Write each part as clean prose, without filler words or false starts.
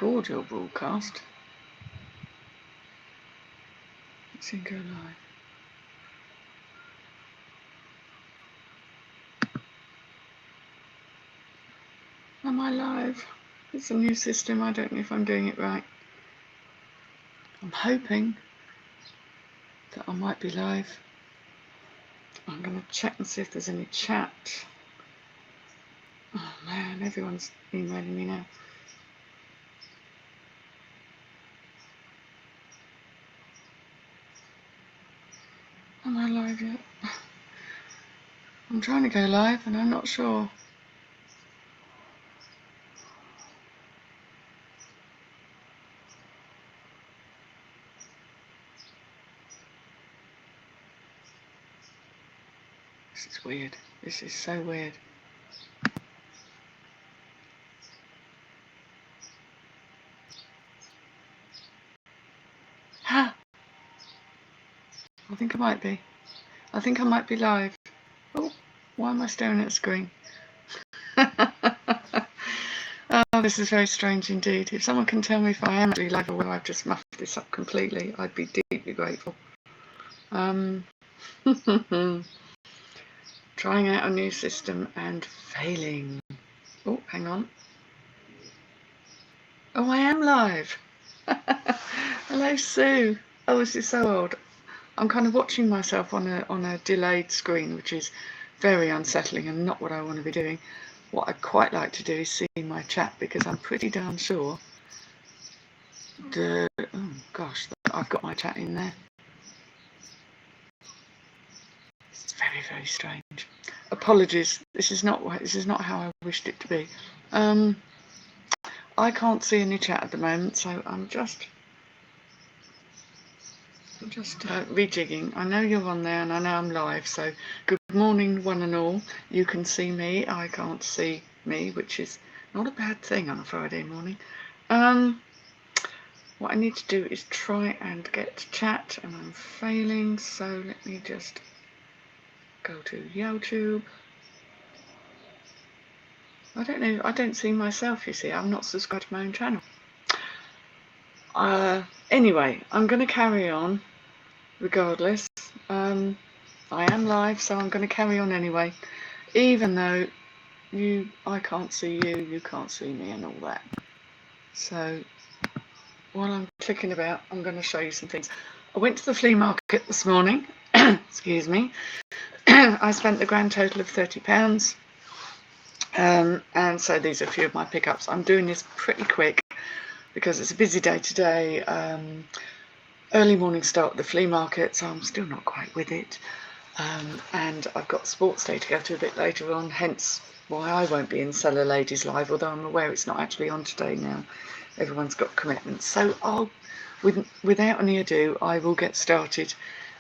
record your broadcast. Let's see, go live. Am I live? It's a new system. I don't know if I'm doing it right. I'm hoping that I might be live. I'm going to check and see if there's any chat. Oh man, everyone's emailing me now. Am I live yet? I'm trying to go live and I'm not sure. This is weird. This is so weird. Ha! I think I might be. I think I might be live. Oh, why am I staring at the screen? Oh, this is very strange indeed. If someone can tell me if I am actually live or whether I've just muffed this up completely, I'd be deeply grateful. Trying out a new system and failing. Oh, hang on. Oh, I am live. Hello, Sue. Oh, this is so odd. I'm kind of watching myself on a delayed screen, which is very unsettling and not what I want to be doing. What I'd quite like to do is see my chat, because I'm pretty darn sure oh gosh, I've got my chat in there. It's very, very strange. Apologies. This is not how I wished it to be. I can't see any chat at the moment, so I'm just rejigging. I know you're on there and I know I'm live, so good morning one and all. You can see me, I can't see me, which is not a bad thing on a Friday morning. What I need to do is try and get chat, and I'm failing, so let me just go to YouTube. I don't know, I don't see myself, you see. I'm not subscribed to my own channel. Anyway, I'm going to carry on regardless. I am live, so I'm going to carry on anyway, even though I can't see you, you can't see me and all that. So while I'm clicking about, I'm going to show you some things. I went to the flea market this morning. Excuse me. I spent the grand total of £30. And so these are a few of my pickups. I'm doing this pretty quick because it's a busy day today. Early morning start at the flea market, so I'm still not quite with it. And I've got sports day to go to a bit later on, hence why I won't be in Cellar Ladies Live, although I'm aware it's not actually on today now. Everyone's got commitments. So without any ado, I will get started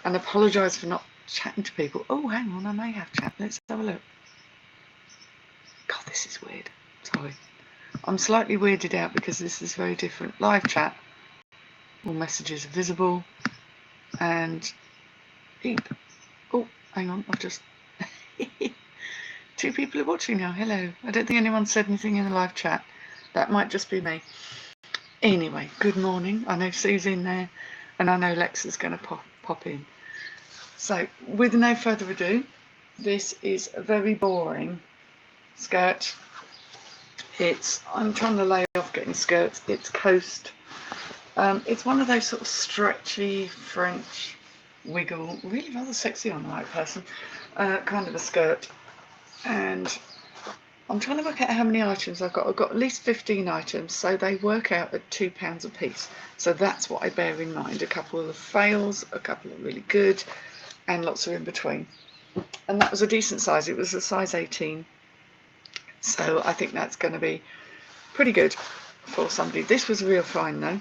and apologise for not chatting to people. Oh, hang on, I may have chat. Let's have a look. God, this is weird. Sorry. I'm slightly weirded out because this is very different. Live chat. All messages are visible. And beep. Oh, hang on. I've just... 2 people are watching now. Hello. I don't think anyone said anything in the live chat. That might just be me. Anyway, good morning. I know Sue's in there, and I know Lex is going to pop in. So, with no further ado, this is a very boring skirt. I'm trying to lay off getting skirts. It's Coast. It's one of those sort of stretchy French wiggle, really rather sexy on the right person, kind of a skirt. And I'm trying to work out how many items I've got. I've got at least 15 items, so they work out at £2 a piece. So that's what I bear in mind. A couple of fails, a couple of really good, and lots of in between. And that was a decent size. It was a size 18. So I think that's going to be pretty good for somebody. This was a real find though.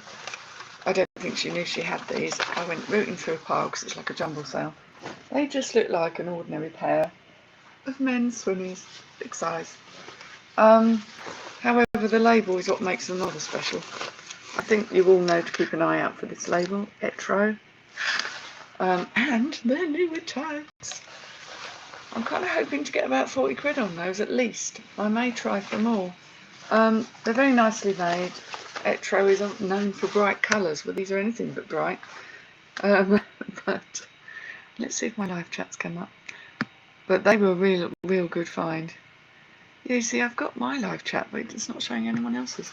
I don't think she knew she had these. I went rooting through a pile because it's like a jumble sale. They just look like an ordinary pair of men's swimmies, big size. However, the label is what makes them rather special. I think you all know to keep an eye out for this label, Etro. And they're new with tags. I'm kind of hoping to get about 40 quid on those at least. I may try for more. They're very nicely made. Etro is known for bright colours. Well, these are anything but bright. But let's see if my live chats come up. But they were a real good find. Yeah, you see, I've got my live chat, but it's not showing anyone else's.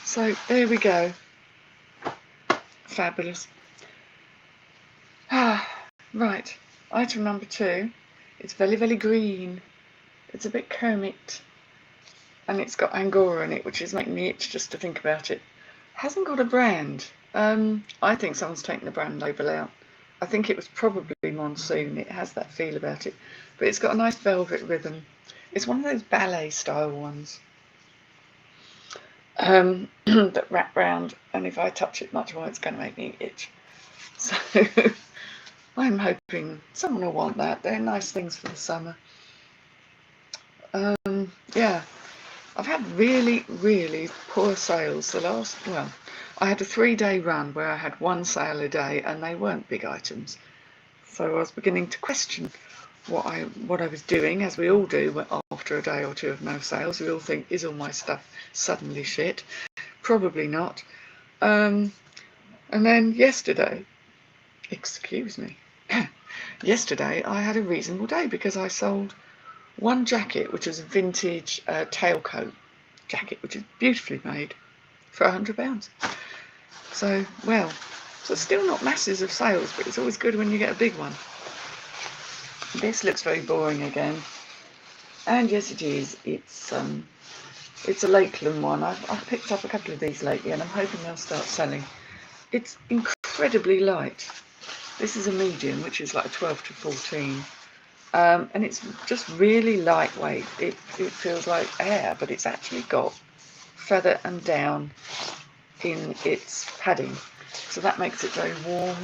So there we go. Fabulous. Right, item number 2. It's very green. It's a bit Kermit, and it's got Angora in it, which is making me itch just to think about it. Hasn't got a brand. I think someone's taken the brand label out. I think it was probably Monsoon. It has that feel about it, but it's got a nice velvet ribbon. It's one of those ballet style ones that wrap round, and if I touch it much more, it's going to make me itch. So I'm hoping someone will want that. They're nice things for the summer. Yeah, I've had really poor sales the last, well, I had a 3-day run where I had 1 sale a day, and they weren't big items. So I was beginning to question what I was doing, as we all do after a day or two of no sales. We all think, is all my stuff suddenly shit? Probably not. And then yesterday, excuse me, yesterday I had a reasonable day because I sold 1 jacket, which was a vintage tailcoat jacket, which is beautifully made, for £100. So, well, so still not masses of sales, but it's always good when you get a big one. This looks very boring again, and yes, it is. It's a Lakeland one. I've picked up a couple of these lately, and I'm hoping they'll start selling. It's incredibly light. This is a medium, which is like a 12 to 14. And it's just really lightweight. It feels like air, but it's actually got feather and down in its padding, so that makes it very warm,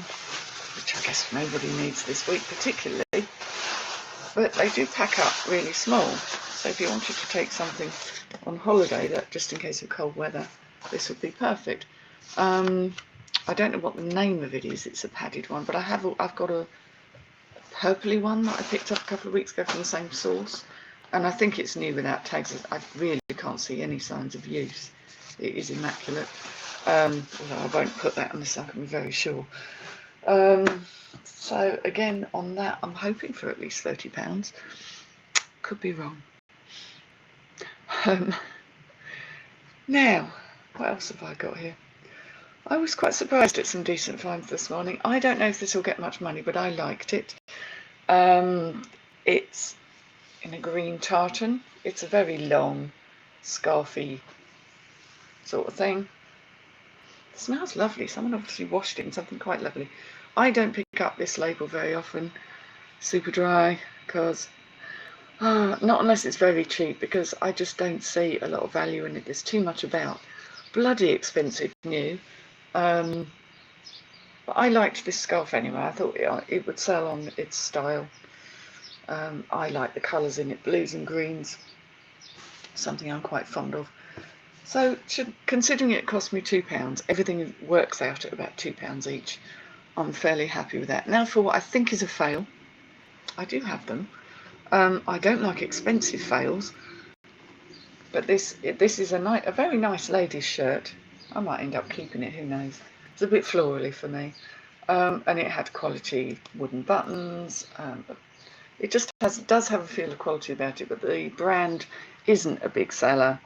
which I guess nobody needs this week particularly. But they do pack up really small, so if you wanted to take something on holiday, that just in case of cold weather, this would be perfect. I don't know what the name of it is. It's a padded one, but I've got a purpley one that I picked up a couple of weeks ago from the same source, and I think it's new without tags. I really can't see any signs of use. It is immaculate, although I won't put that unless I can be very sure. So again, on that, I'm hoping for at least £30. Could be wrong. Now, what else have I got here? I was quite surprised at some decent finds this morning. I don't know if this will get much money, but I liked it. It's in a green tartan. It's a very long, scarfy sort of thing. It smells lovely. Someone obviously washed it in something quite lovely. I don't pick up this label very often, Superdry, because not unless it's very cheap, because I just don't see a lot of value in it. There's too much about. Bloody expensive new. But I liked this scarf anyway. I thought it would sell on its style. I like the colours in it, blues and greens, something I'm quite fond of. So considering it cost me £2, everything works out at about £2 each. I'm fairly happy with that. Now for what I think is a fail. I do have them. I don't like expensive fails, but this is a very nice lady's shirt. I might end up keeping it, who knows. It's a bit florally for me. And it had quality wooden buttons. It just does have a feel of quality about it, but the brand isn't a big seller.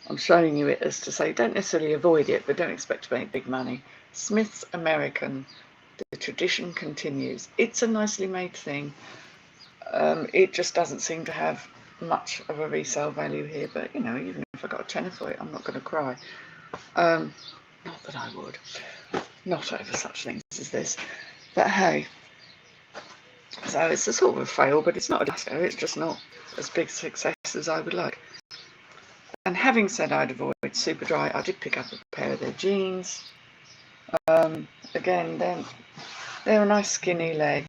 I'm showing you it as to say, don't necessarily avoid it, but don't expect to make big money. Smith's American. The tradition continues. It's a nicely made thing. It just doesn't seem to have much of a resale value here, but you know, even if I got a tenner for it, I'm not going to cry. Not that I would. Not over such things as this. But hey, so it's a sort of a fail, but it's not a disaster. It's just not as big a success as I would like. And having said I'd avoid Superdry, I did pick up a pair of their jeans. Again, they're a nice skinny leg.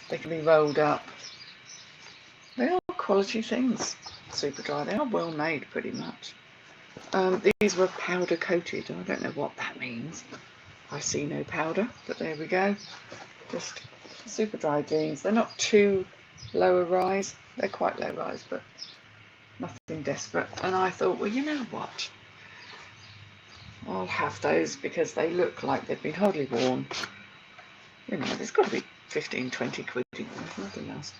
They can be rolled up. They are quality things, Superdry. They are well made, pretty much. These were powder coated. I don't know what that means. I see no powder, but there we go. Just Superdry jeans. They're not too lower rise. They're quite low rise, but nothing desperate. And I thought, well, you know what? I'll have those because they look like they've been hardly worn. You know, there's got to be 15, 20 quid in them, if nothing else.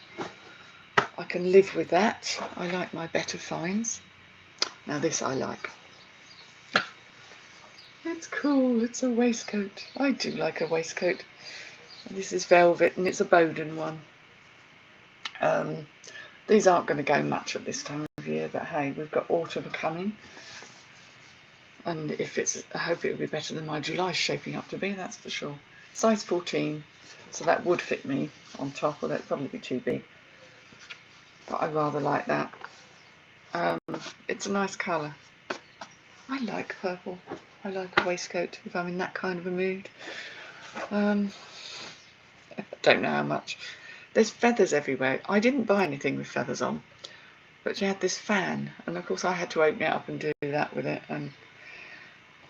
I can live with that. I like my better finds. Now this I like. It's cool, it's a waistcoat. I do like a waistcoat. This is velvet and it's a Boden one. These aren't going to go much at this time of year, but hey, we've got autumn coming. And if it's, I hope it will be better than my July's shaping up to be, that's for sure. Size 14, so that would fit me on top, although it'd probably be too big. But I rather like that. It's a nice colour. I like purple. I like a waistcoat if I'm in that kind of a mood. I don't know how much. There's feathers everywhere. I didn't buy anything with feathers on, but she had this fan, and of course I had to open it up and do that with it, and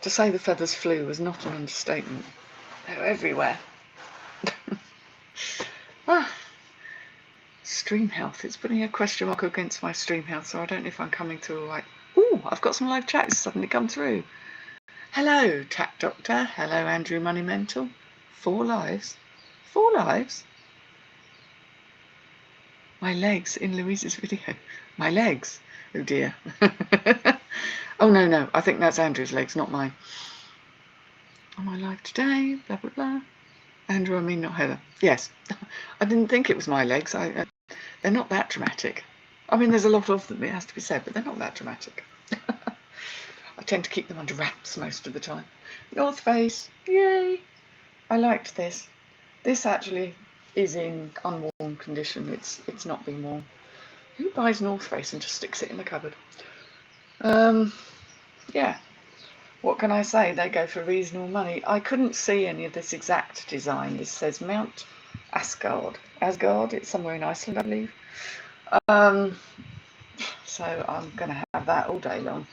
to say the feathers flew was not an understatement. They're everywhere. Stream health. It's putting a question mark against my stream health, so I don't know if I'm coming through all right. Ooh, I've got some live chats suddenly come through. Hello, Tack Doctor. Hello, Andrew Moneymental. 4 lives. 4 lives? My legs in Louise's video. My legs? Oh dear. Oh no, I think that's Andrew's legs, not mine. Am I live today? Blah, blah, blah. Andrew, I mean not Heather. Yes. I didn't think it was my legs. They're not that dramatic. I mean, there's a lot of them, it has to be said, but they're not that dramatic. I tend to keep them under wraps most of the time. North Face, yay! I liked this. This actually is in unworn condition. It's not been worn. Who buys North Face and just sticks it in the cupboard? Yeah. What can I say? They go for reasonable money. I couldn't see any of this exact design. This says Mount Asgard. Asgard, it's somewhere in Iceland, I believe. So I'm going to have that all day long.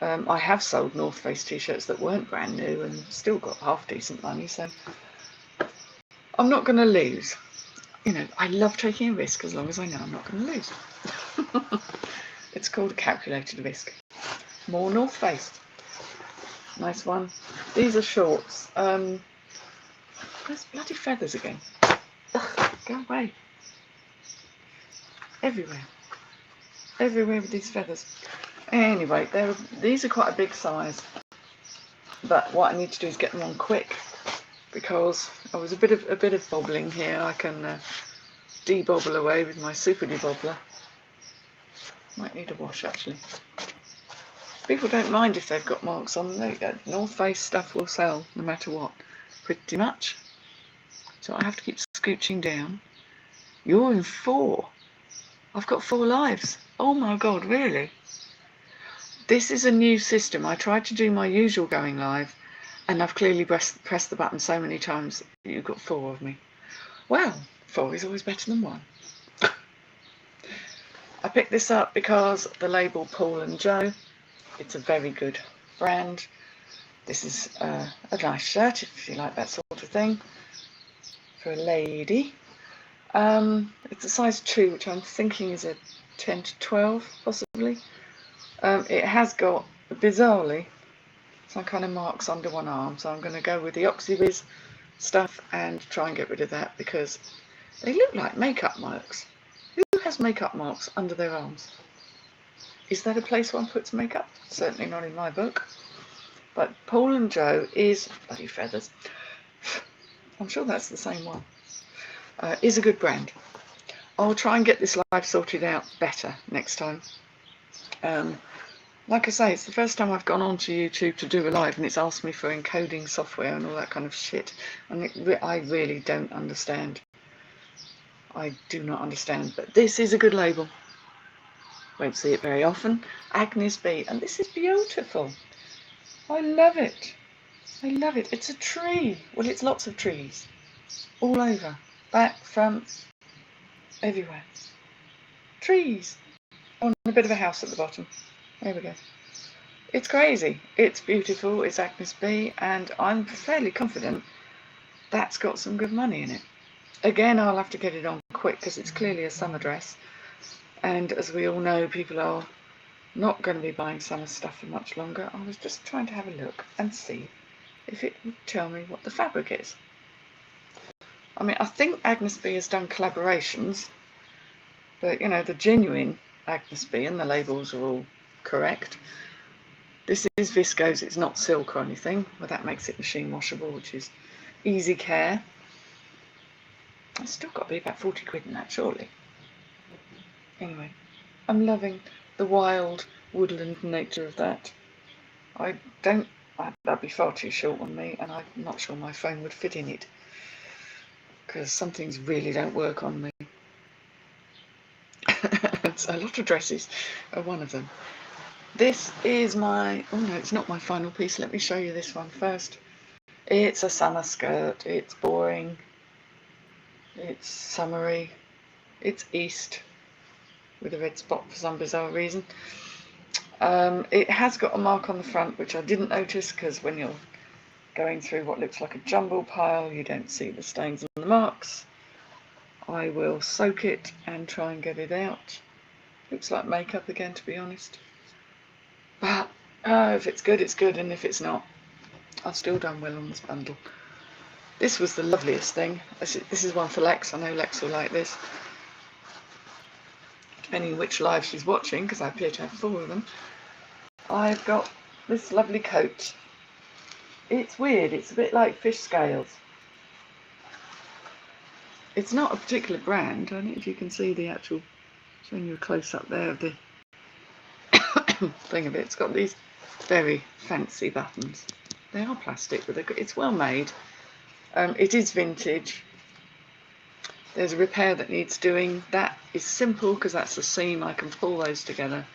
I have sold North Face t-shirts that weren't brand new and still got half decent money, so I'm not going to lose. You know, I love taking a risk as long as I know I'm not going to lose. It's called a calculated risk. More North Face. Nice one. These are shorts. There's bloody feathers again. Ugh, go away. Everywhere. Everywhere with these feathers. Anyway, these are quite a big size. But what I need to do is get them on quick, because I was a bit of bobbling here. I can de-bobble away with my super de-bobbler. Might need a wash actually. People don't mind if they've got marks on them. North Face stuff will sell no matter what, pretty much. So I have to keep scooching down. You're in 4. I've got 4 lives. Oh my god, really? This is a new system. I tried to do my usual going live, and I've clearly pressed the button so many times that you've got 4 of me. Well, 4 is always better than 1. I picked this up because the label Paul and Joe, it's a very good brand. This is a nice shirt if you like that sort of thing for a lady. It's a size 2, which I'm thinking is a 10 to 12 possibly. It has got, bizarrely, some kind of marks under one arm, so I'm going to go with the Oxyviz stuff and try and get rid of that because they look like makeup marks. Who has makeup marks under their arms? Is that a place one puts makeup? Certainly not in my book. But Paul and Joe is, bloody feathers, I'm sure that's the same one, is a good brand. I'll try and get this live sorted out better next time. Like I say, it's the first time I've gone onto YouTube to do a live and it's asked me for encoding software and all that kind of shit. And I really don't understand. I do not understand. But this is a good label. Won't see it very often. Agnes B. And this is beautiful. I love it. I love it. It's a tree. Well, it's lots of trees. All over. Back, front, everywhere. Trees. Oh, and a bit of a house at the bottom. There we go. It's crazy. It's beautiful. It's Agnes B. And I'm fairly confident that's got some good money in it. Again, I'll have to get it on quick because it's clearly a summer dress. And as we all know, people are not going to be buying summer stuff for much longer. I was just trying to have a look and see if it would tell me what the fabric is. I mean, I think Agnes B has done collaborations, but you know, the genuine Agnes B and the labels are all correct. This is viscose, it's not silk or anything, but that makes it machine washable, which is easy care. It's still got to be about 40 quid in that, surely. Anyway, I'm loving the wild woodland nature of that. That'd be far too short on me, and I'm not sure my phone would fit in it, because some things really don't work on me. A lot of dresses are one of them. This is my, oh no, it's not my final piece. Let me show you this one first. It's a summer skirt. It's boring. It's summery. It's East with a red spot for some bizarre reason. It has got a mark on the front, which I didn't notice, because when you're going through what looks like a jumble pile, you don't see the stains and the marks. I will soak it and try and get it out. Looks like makeup again, to be honest. But if it's good, it's good, and if it's not, I've still done well on this bundle. This was the loveliest thing. This is one for Lex. I know Lex will like this. Depending on which live she's watching, because I appear to have 4 of them. I've got this lovely coat. It's weird. It's a bit like fish scales. It's not a particular brand. I don't know if you can see the actual, showing you a close-up there of the thing of it. It's got these very fancy buttons. They are plastic, but it's well made. It is vintage. There's a repair that needs doing. That is simple because that's the seam. I can pull those together,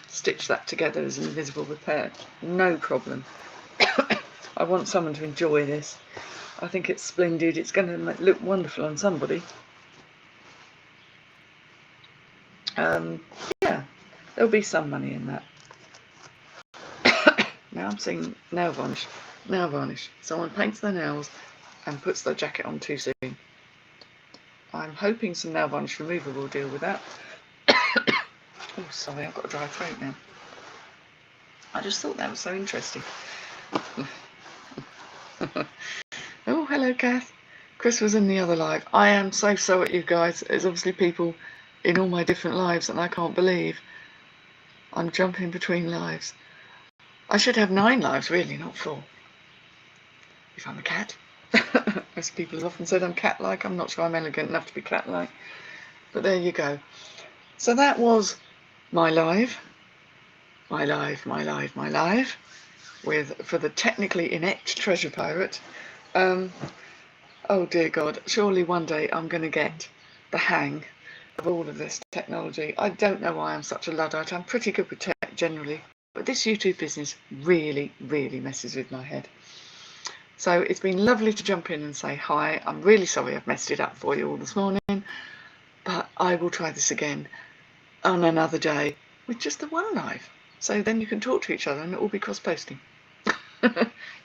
stitch that together as an invisible repair. No problem. I want someone to enjoy this. I think it's splendid. It's going to look wonderful on somebody. Yeah, there'll be some money in that. Now I'm seeing nail varnish. Nail varnish. Someone paints their nails and puts their jacket on too soon. I'm hoping some nail varnish remover will deal with that. Oh, sorry, I've got a dry throat now. I just thought that was so interesting. Oh, hello, Kath. Chris was in the other live. I am so at you guys. There's obviously people in all my different lives, and I can't believe I'm jumping between lives. I should have 9 lives, really, not 4. If I'm a cat. As people have often said, I'm cat-like. I'm not sure I'm elegant enough to be cat-like. But there you go. So that was my live. My live. For the technically inept treasure pirate. Oh dear God, surely one day I'm going to get the hang of all of this technology. I don't know why I'm such a Luddite. I'm pretty good with tech generally, but this YouTube business really messes with my head. So it's been lovely to jump in and say hi. I'm really sorry I've messed it up for you all this morning, but I will try this again on another day with just the one live. So then you can talk to each other and it will be cross-posting.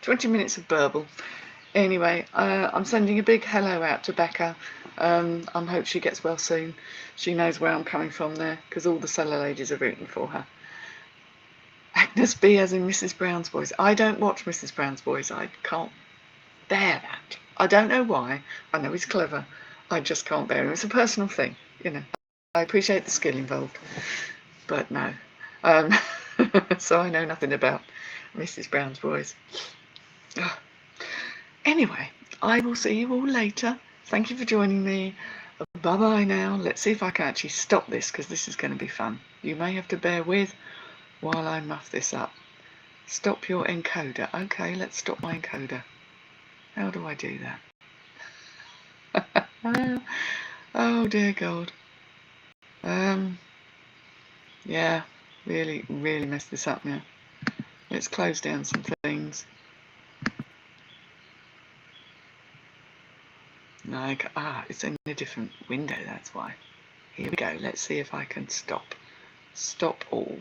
20 minutes of burble. Anyway, I'm sending a big hello out to Becca. I hope she gets well soon. She knows where I'm coming from there, because all the cellar ladies are rooting for her. Agnes B as in Mrs. Brown's Boys. I don't watch Mrs. Brown's Boys. I can't bear that. I don't know why. I know he's clever. I just can't bear him. It's a personal thing, you know. I appreciate the skill involved, but no. So I know nothing about Mrs. Brown's Boys. Anyway, I will see you all later. Thank you for joining me. Bye-bye now. Let's see if I can actually stop this, because this is going to be fun. You may have to bear with while I muff this up. Stop your encoder. Okay, let's stop my encoder. How do I do that? Oh dear God. Yeah, really messed this up now. Let's close down some things. Like, it's in a different window, that's why. Here we go. Let's see if I can stop all.